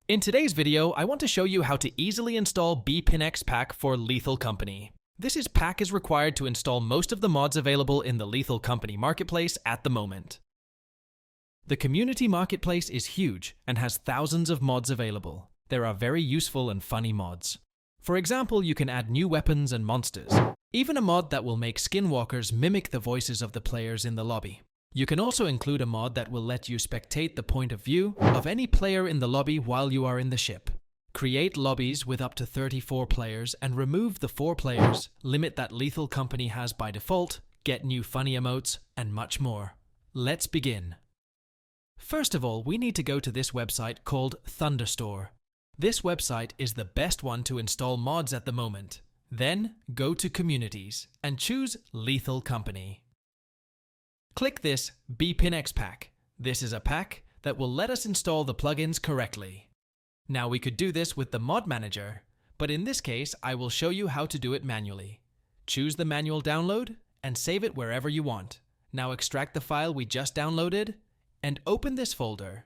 In today's video, I want to show you how to easily install BepInEx pack for Lethal Company. This pack is required to install most of the mods available in the Lethal Company marketplace at the moment. The community marketplace is huge and has thousands of mods available. There are very useful and funny mods. For example, you can add new weapons and monsters, even a mod that will make Skinwalkers mimic the voices of the players in the lobby. You can also include a mod that will let you spectate the point of view of any player in the lobby while you are in the ship. Create lobbies with up to 34 players and remove the 4 players limit that Lethal Company has by default, get new funny emotes, and much more. Let's begin. First of all, we need to go to this website called Thunderstore. This website is the best one to install mods at the moment. Then, go to Communities and choose Lethal Company. Click this BepInEx pack. This is a pack that will let us install the plugins correctly. Now we could do this with the mod manager, but in this case I will show you how to do it manually. Choose the manual download and save it wherever you want. Now extract the file we just downloaded and open this folder.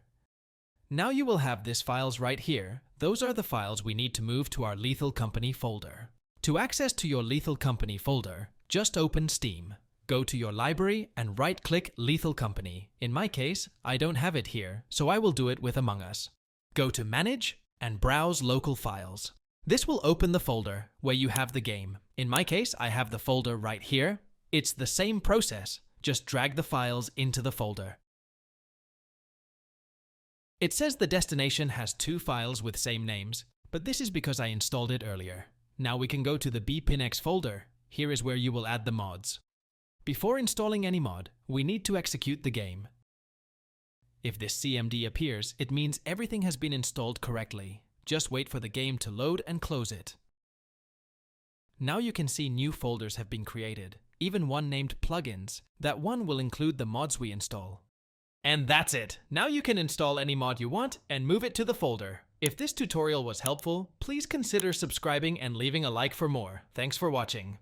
Now you will have these files right here. Those are the files we need to move to our Lethal Company folder. To access to your Lethal Company folder, just open Steam. Go to your library and right-click Lethal Company. In my case, I don't have it here, so I will do it with Among Us. Go to Manage and Browse Local Files. This will open the folder where you have the game. In my case, I have the folder right here. It's the same process, just drag the files into the folder. It says the destination has 2 files with same names, but this is because I installed it earlier. Now we can go to the BepInEx folder. Here is where you will add the mods. Before installing any mod, we need to execute the game. If this CMD appears, it means everything has been installed correctly. Just wait for the game to load and close it. Now you can see new folders have been created, even one named Plugins. That one will include the mods we install. And that's it! Now you can install any mod you want and move it to the folder. If this tutorial was helpful, please consider subscribing and leaving a like for more. Thanks for watching.